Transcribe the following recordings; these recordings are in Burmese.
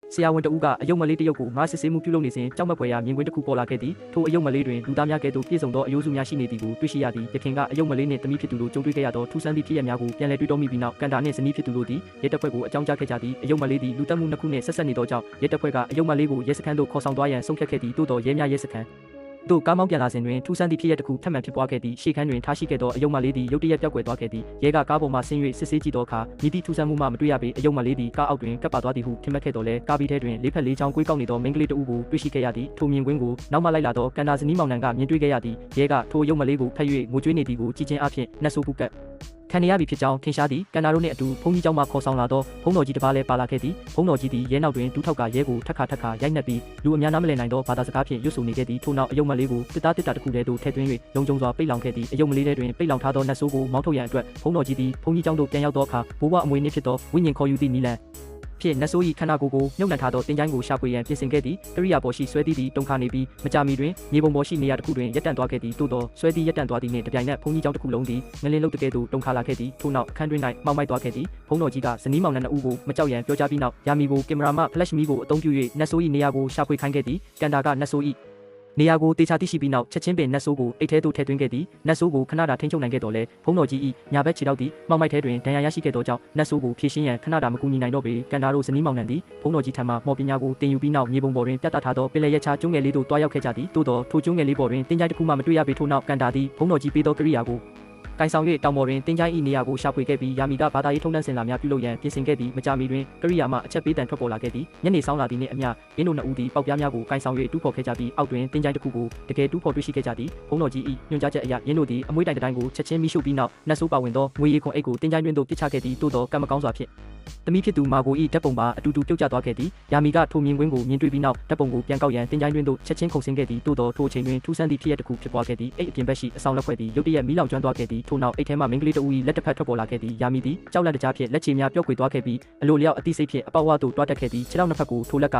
ဆရာဝန်တဦးကအယုံမလေးတရုတ်ကိုငါစစ်ဆေးမှုပြုလုပ်နေစဉ်ကြောက်မက်ဖွယ်ရာမြင်ကွင်းတစ်ခုပေါ်လာခဲ့သည်ထိုအယုံမလေးတွင်လူသားများကဲ့သို့ပြည့်စုံသောအယိုးစုများရှိနေသည်ကိုတွေ့ရှိရသည်ယခင်ကအယုံမလေးနှင့်တမိဖြစ်သူတို့ကြုံတွေ့ခဲ့ရသောထူးဆန်းသည့်ဖြစ်ရပ်များကိုပြန်လည်တွေးတောမိပြီးနောက်ကန်တာနှင့်ဇနီးဖြစ်သူတို့သည်ရဲတပ်ဖွဲ့ကိုအကြောင်းကြားခဲ့ကြသည်အယုံမလေးသည်လူတက်မှုနှစ်ခုနှင့်ဆက်ဆက်နေသောကြောင့်ရဲတပ်ဖွဲ့ကအယုံမလေးကိုရဲစခန်းသို့ခေါ်ဆောင်သွားရန်ဆုံးဖြတ်ခဲ့သည်သို့သောရဲများရဲစခန်းတို့ကားမောင်းပြန်လာစဉ်တွင်ထူးဆန်းသည့်ဖြစ်ရပ်တစ်ခုထပ်မံဖြစ်ပွားခဲ့သည့်ရှေ့ခန်းတွင်ထားရှိခဲ့သောအယုံမလေးသည်ရုတ်တရက်ပျောက်ကွယ်သွားခဲ့သည်ရဲကကားပေါ်မှဆင်း၍စစ်ဆေးကြည့်သောအခါမိသည့်ထူးဆန်းမှုမှမတွေ့ရပေအယုံမလေးသည်ကားအောက်တွင်ကပ်ပါသွားသည်ဟုထင်မှတ်ခဲ့တော်လဲကားပြီးထဲတွင်လေးဖက်လေးချောင်းကွေးကောက်နေသောမိန်းကလေးတဦးကိုတွေ့ရှိခဲ့ရသည်ထိုမြင်ကွင်းကိုနောက်မှလိုက်လာသောကန်တာဇနီးမောင်နှံကမြင်တွေ့ခဲ့ရသည်ရဲကထိုအယုံမလေးကိုဖက်၍ငိုကြွေးနေသည်ကိုကြည့်ခြင်းအပြင်နှက်ဆိုးပုကတ်ခံရပြီဖြစ်ကြောင်းထင်ရှားသည့်ကန်တာတို့နှင့်အတူဘုန်းကြီးကျောင်းမှခေါ်ဆောင်လာသောဘုန်းတော်ကြီးတစ်ပါးလည်းပါလာခဲ့သည်ဘုန်းတော်ကြီးသည်ရဲနောက်တွင်ဒူးထောက်ကရဲကိုထက်ခါရိုက်နှက်ပြီးလူအများနားမလည်နိုင်သောဘာသာစကားဖြင့်ရွတ်ဆိုနေခဲ့သည်ထို့နောက်အယုံမလေးကိုတစ်သားတစ်တခုတည်းသို့ထည့်သွင်း၍လုံခြုံစွာပိတ်လောင်ခဲ့သည်အယုံမလေးထဲတွင်ပိတ်လောင်ထားသောနတ်ဆိုးကိုမောင်းထုတ်ရန်အတွက်ဘုန်းတော်ကြီးသည်ဘုန်းကြီးကျောင်းသို့ပြန်ရောက်သောအခါဘိုးဘွားအမွေနှင့်ဖြစ်သောဝိညာဉ်ခေါ်ယူသည့်နီလန်ဖြစ်နတ်ဆိုး၏ခန္ဓာကိုယ်ကိုမြုပ်နှံထားသောတင်ချိုင်းကိုရှာဖွေရန်ပြင်ဆင်ခဲ့သည်ကရိယာပေါ်ရှိဆွဲသည့်တုံခါနေပြီးမကြာမီတွင်မြေပုံပေါ်ရှိနေရာတစ်ခုတွင်ရပ်တန့်သွားခဲ့သည်သို့သောဆွဲသည့်ရပ်တန့်သွားသည်နှင့်တပြိုင်နက်ဘုန်းကြီးကျောင်းတစ်ခုလုံးသည်ငလင်းလုတ်တကဲ့သို့တုံခါလာခဲ့သည်ထို့နောက်အခန်းတွင်၌မှောက်မိုက်သွားခဲ့သည်ဘုန်းတော်ကြီးကဇနီးမောင်နှံနှစ်ဦးကိုမကြောက်ရန်ပြောကြားပြီးနောက်ယာမီကိုကင်မရာမှဖလက်ရှ်မီကိုအသုံးပြု၍နတ်ဆိုး၏နေရာကိုရှာဖွေခိုင်းခဲ့သည်ကန်တာကနတ်ဆိုး၏နေရာကိုတေချာသိရှိပြီးနောက်ချက်ချင်းပင်နတ်ဆိုးကိုအိတ်ထဲသို့ထည့်သွင်းခဲ့သည်နတ်ဆိုးကိုခဏတာထိန်းချုပ်နိုင်ခဲ့တော်လဲဘုန်းတော်ကြီး၏ညာဘက်ခြေထောက်သည်မှောက်မိုက်ထဲတွင်ဒဏ်ရာရရှိခဲ့သောကြောင့်နတ်ဆိုးကိုဖြည့်ရှင်းရန်ခဏတာမကူညီနိုင်တော့ပေကန်တာတို့ဇနီးမောင်နှံသည်ဘုန်းတော်ကြီးထံမှမော်ပညာကိုတင်ယူပြီးနောက်မြေပုံပေါ်တွင်ပြသထားသောပင်လယ်ရချာကျွန်းငယ်လေးသို့တွားရောက်ခဲ့ကြသည်သို့သောထိုကျွန်းငယ်လေးပေါ်တွင်တင်းကြိုက်တစ်ခုမှမတွေ့ရပေထို့နောက်ကန်တာသည်ဘုန်းတော်ကြီးပေးသောကရိယာကိုကိုင်ဆောင်၍တောင်ပေါ်တွင်တင်းကြိုင်း၏နေရာကိုရှာဖွေခဲ့ပြီးယာမီကဘာသာရေးထုံးတမ်းစင်လာများပြုလုပ်ရန်ပြင်ဆင်ခဲ့သည်မကြာမီတွင်ကရိယာမှအချက်ပေးတံထွက်ပေါ်လာခဲ့သည်ညနေဆောင်လာသည်နှင့်အမျှရင်းတို့နှစ်ဦးသည်ပေါက်ပြားများကိုကိုင်ဆောင်၍တူးဖော်ခဲ့ကြပြီးအောက်တွင်တင်းကြိုင်းတစ်ခုကိုတကယ်တူးဖော်တွေ့ရှိခဲ့ကြသည်ဘုန်းတော်ကြီး၏ညွှန်ကြားချက်အရရင်းတို့သည်အမွှေးတိုင်တိုင်းကိုချက်ချင်းမိရှုပြီးနောက်နတ်ဆိုးပါဝင်သောငွေရီခွန်အိတ်ကိုတင်းကြိုင်းတွင်သို့ပစ်ချခဲ့သည်သို့သောကံမကောင်းစွာဖြင့်တမိဖြစ်သူမာကို၏ဓာတ်ပုံပါအတူတူပြုတ်ကျသွားခဲ့သည်ယာမီကထိုမြင်ကွင်းကိုမြင်တွေ့ပြီးနောက်ဓာတ်ပုံကိုပြန်ကောက်ရန်တင်းကြိုင်းတွင်သို့ချက်ချင်းခုန်ဆင်းခဲ့သည်သို့သောထိုအချိန်တွင်ထူးဆန်းသည့်ဖြစ်ရပ်တစ်ခုဖြစ်ပွားခဲ့သည်အိတ်အပြင်ဘက်ရှိအဆောင်လက်ဖွဲ့သည်ရုတ်တရက်မီးလောင်ကျွမ်းသွားခဲ့သည်ထို့နောက်အိတ်ထဲမှမိန်းကလေးတဦး၏လက်တစ်ဖက်ထွက်ပေါ်လာခဲ့သည်ယာမီသည်ကြောက်လန့်တကြားဖြင့်လက်ချေများပျောက်ကွယ်သွားခဲ့ပြီးအလိုလျောက်အသိစိတ်ဖြင့်အပေါက်ဝါသို့တွားတက်ခဲ့သည်ခြေထောက်နှစ်ဖက်ကိုထိုလက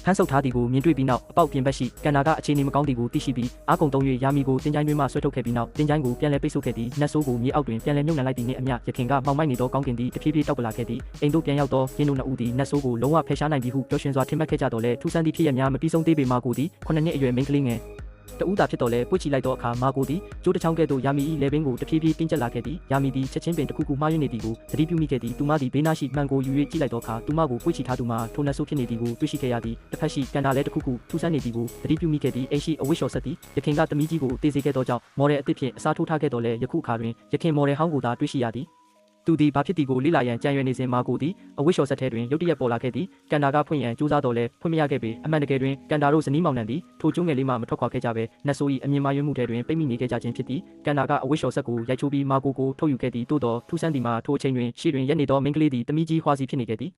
်ကဖမ်းဆုပ်ထားသည်ကိုမြင်တွေ့ပြီးနောက်အပေါက်ပြင်ဘက်ရှိကန်နာကအခြေအနေမကောင်းသည်ကိုသိရှိပြီးအားကုန်သုံး၍ယာမီကိုတင်းကြိုင်းတွင်မှဆွဲထုတ်ခဲ့ပြီးနောက်တင်းကြိုင်းကိုပြန်လည်ပိတ်ဆို့ခဲ့သည်နတ်ဆိုးကိုမြေအောက်တွင်ပြန်လည်မြုပ်နှံလိုက်သည်နှင့်အမျှယခင်ကမှောင်မိုက်နေသောကောင်းကင်သည်တဖြည်းဖြည်းတောက်ပလာခဲ့သည်အိမ်သို့ပြန်ရောက်သောရင်းတို့နှစ်ဦးသည်နတ်ဆိုးကိုလုံးဝဖယ်ရှားနိုင်ပြီဟုပျော်ရွှင်စွာထင်မှတ်ခဲ့ကြတော်လဲထူးဆန်းသည့်ဖြစ်ရပ်များမပြီးဆုံးသေးပေမာကိုသည်9နှစ်အရွယ်မိန်းကလေးငယ်တဦးသာဖြစ်တော်လဲပွေ့ချီလိုက်သောအခါမာကိုသည်ကျိုးတစ်ချောင်းကဲ့သို့ယာမီ၏လေပင်ကိုတဖြည်းဖြည်းတင်းကျပ်လာခဲ့သည်ယာမီသည်ချက်ချင်းပင်တစ်ခုခုမှားယွင်းနေသည်ကိုသတိပြုမိခဲ့သည်သူမသည်ဘေးနားရှိမှန်ကိုယူ၍ကြည့်လိုက်သောအခါသူမကိုပွေ့ချီထားသူမှာထိုနတ်ဆိုးဖြစ်နေသည်ကိုတွေ့ရှိခဲ့ရသည်တစ်ဖက်ရှိကန်တာလဲတစ်ခုခုထူးဆန်းနေသည်ကိုသတိပြုမိခဲ့သည်အိမ်ရှိအဝတ်လျှော်ဆက်သည်ယခင်ကသမီးကြီးကိုတေးစေခဲ့သောကြောင့်မော်ဒယ်အသစ်ဖြင့်အစားထိုးထားခဲ့တော်လဲယခုအခါတွင်ယခင်မော်ဒယ်ဟောင်းကိုသာတွေ့ရှိရသည်သူသည်ဘာဖြစ်သည်ကိုလေ့လာရန်ကြံရွယ်နေစဉ်မာကိုသည်အဝတ်လျှော်ဆက်ထဲတွင်ရုတ်တရက်ပေါ်လာခဲ့သည်ကန်တာကဖွင့်ရန်ကြိုးစားတော်လဲဖွင့်မရခဲ့ပေအမှန်တကယ်တွင်ကန်တာတို့ဇနီးမောင်နှံသည်ထိုကျွန်းငယ်လေးမှမထွက်ခွာခဲ့ကြဘဲနတ်ဆိုး၏အမြင်မှားယွင်းမှုထဲတွင်ပိတ်မိနေခဲ့ကြခြင်းဖြစ်သည်ကန်တာကအဝတ်လျှော်ဆက်ကိုရိုက်ချိုးပြီးမာကိုထုတ်ယူခဲ့သည်သို့သောထူးဆန်းသည်မှာထိုအချိန်တွင်ရှေ့တွင်ရက်နေသောမိန်းကလေးသည်တမိကြီးဟွာစီဖြစ်နေခဲ့သည်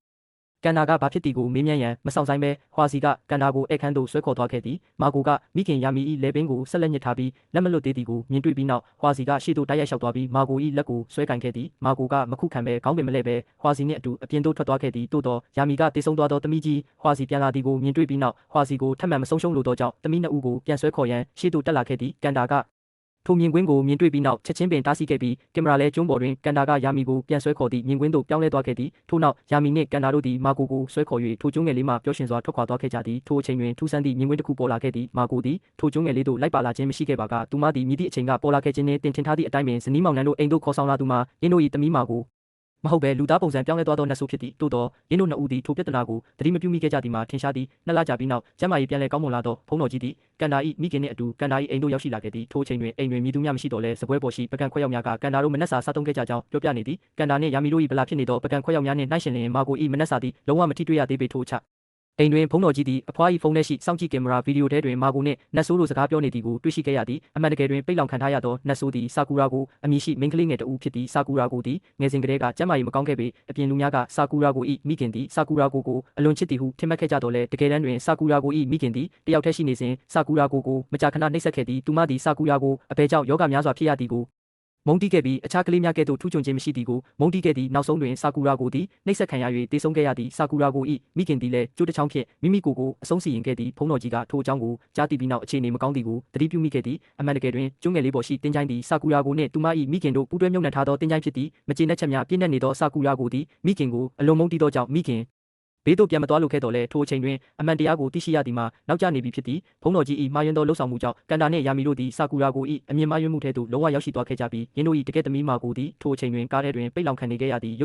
ကန်နာကဘာဖြစ်သည်ကိုမေးမြန်းရန်မဆောင်ဆိုင်ပဲဟွာစီကကန်နာကိုဧခန်းသို့ဆွဲခေါ်သွားခဲ့သည်မာကိုကမိခင်ယာမီ၏လေပင်ကိုဆက်လက်ညှစ်ထားပြီးလက်မလွတ်သေးသည်ကိုမြင်တွေ့ပြီးနောက်ဟွာစီကရှေ့သို့တိုက်ရိုက်လျှောက်သွားပြီးမာကို၏လက်ကိုဆွဲကင်ခဲ့သည်မာကိုကမခုခံပဲခေါင်းပင်မလဲပဲဟွာစီနှင့်အတူအပြင်သို့ထွက်သွားခဲ့သည်သို့သောယာမီကတေဆုံးသွားသောသမီးကြီးဟွာစီပြန်လာသည်ကိုမြင်တွေ့ပြီးနောက်ဟွာစီကိုထပ်မံမဆုံးရှုံးလိုသောကြောင့်သမီးနှစ်ဦးကိုပြန်ဆွဲခေါ်ရန်ရှေ့သို့တက်လာခဲ့သည်ကန်တာကထိုမြင်ကွင်းကိုမြင်တွေ့ပြီးနောက်ချက်ချင်းပင်တားဆီးခဲ့ပြီးကင်မရာလဲကျွန်းပေါ်တွင်ကန်တာကယာမီကိုပြန်ဆွဲခေါ်သည့်မြင်ကွင်းသို့ပြောင်းလဲသွားခဲ့သည်ထို့နောက်ယာမီနှင့်ကန်တာတို့သည်မာကိုဆွဲခေါ်၍ထိုကျွန်းငယ်လေးမှပျော်ရွှင်စွာထွက်ခွာသွားခဲ့ကြသည်ထိုအချိန်တွင်ထူးဆန်းသည့်မြင်ကွင်းတစ်ခုပေါ်လာခဲ့သည်မာကိုသည်ထိုကျွန်းငယ်လေးသို့လိုက်ပါလာခြင်းမရှိခဲ့ပါကသူမသည်မြည်သည့်အချိန်ကပေါ်လာခဲ့ခြင်းနှင့်တင်ထင်ထားသည့်အတိုင်းပင်ဇနီးမောင်နှံတို့အိမ်သို့ခေါ်ဆောင်လာသူမှာရင်းတို့၏သမီးမာကိုမဟုတ်ပဲလူသားပုံစံပြောင်းလဲသွားသောနတ်ဆိုးဖြစ်သည်သို့သောရင်းတို့နှစ်ဦးသည်ထိုပြဿနာကိုသတိမပြုမိခဲ့ကြသည်မှာထင်ရှားသည်နှစ်လကြာပြီးနောက်ကျမ်းမာရေးပြန်လည်ကောင်းမွန်လာသောဘုန်းတော်ကြီးသည်ကန်တာ၏မိခင်နှင့်အတူကန်တာ၏အိမ်သို့ရောက်ရှိလာခဲ့သည်ထိုအချိန်တွင်အိမ်တွင်မည်သူမျှမရှိတော့လဲစပွဲပေါ်ရှိပကံခွက်ရောက်များကကန်တာတို့မနက်စာစားသုံးခဲ့ကြကြောင်းပြောပြနေသည်ကန်တာနှင့်ယာမီတို့၏ဗလာဖြစ်နေသောပကံခွက်ရောက်များနှင့်နှိုင်းယှဉ်လျင်မာကို၏မနက်စာသည်လုံးဝမထိတွေ့ရသေးပေထို့ချအိမ်တွင်ဘုန်းတော်ကြီးသည်အဖွား၏ဖုန်းထဲရှိစောင့်ကြည့်ကင်မရာဗီဒီယိုထဲတွင်မာကိုနှင့်နတ်ဆိုးတို့စကားပြောနေသည်ကိုတွေ့ရှိခဲ့ရသည်အမှန်တကယ်တွင်ပိတ်လောင်ခံထားရသောနတ်ဆိုးသည်ဆာကူရာကိုအမည်ရှိမိန်းကလေးငယ်တဦးဖြစ်သည်ဆာကူရာကိုသည်ငယ်စဉ်ကတည်းကကျမ်းမာရေးမကောင်းခဲ့ပေအပြင်လူများကဆာကူရာကို၏မိခင်သည်ဆာကူရာကိုအလွန်ချစ်သည်ဟုထင်မှတ်ခဲ့ကြတော်လဲတကယ်တမ်းတွင်ဆာကူရာကို၏မိခင်သည်တယောက်တည်းရှိနေစဉ်ဆာကူရာကိုမကြာခဏနှိပ်စက်ခဲ့သည်သူမသည်ဆာကူရာကိုအဘယ်ကြောင့်ယောဂများစွာဖြစ်ရသည်ကိုမုံတီးခဲ့ပြီးအခြားကလေးများကဲ့သို့ထူးချွန်ခြင်းမရှိသည်ကိုမုံတီးခဲ့သည့်နောက်ဆုံးတွင်ဆာကူရာကိုသည်နှိပ်စက်ခံရ၍တေဆုံးခဲ့ရသည်ဆာကူရာကို၏မိခင်သည်လည်းကျိုးတစ်ချောင်းဖြင့်မိမိကိုအဆုံးစီရင်ခဲ့သည်ဘုန်းတော်ကြီးကထိုအကြောင်းကိုကြားသိပြီးနောက်အခြေအနေမကောင်းသည်ကိုသတိပြုမိခဲ့သည်အမှန်တကယ်တွင်ကျွန်းငယ်လေးပေါ်ရှိတင်းချိုင်းသည်ဆာကူရာကိုနှင့်သူမ၏မိခင်တို့ပူးတွဲမြုပ်နှံထားသောတင်းချိုင်းဖြစ်သည်မကျေနပ်ချက်များပြည့်နှက်နေသောဆာကူရာကိုသည်မိခင်ကိုအလွန်မုန်းတီးသောကြောင့်မိခင် ဘေးသို့ပြန်မသွားလိုခဲ့တော့လဲထိုအချိန်တွင်အမှန်တရားကိုသိရှိရသည်မှာနောက်ကျနေပြီဖြစ်သည်ဘုန်းတော်ကြီး၏မှားယွင်းသောလှုပ်ဆောင်မှုကြောင့်ကန်တာနှင့်ယာမီတို့သည်ဆာကူရာကို၏အမြင်မှားယွင်းမှုထဲသို့လုံးဝရောက်ရှိသွားခဲ့ကြပြီးယင်းတို့၏တကယ့်သမီးမာကိုသည်ထိုအချိန်တွင်ကားထဲတွင်ပိတ်လောင်ခံနေခဲ့ရသည်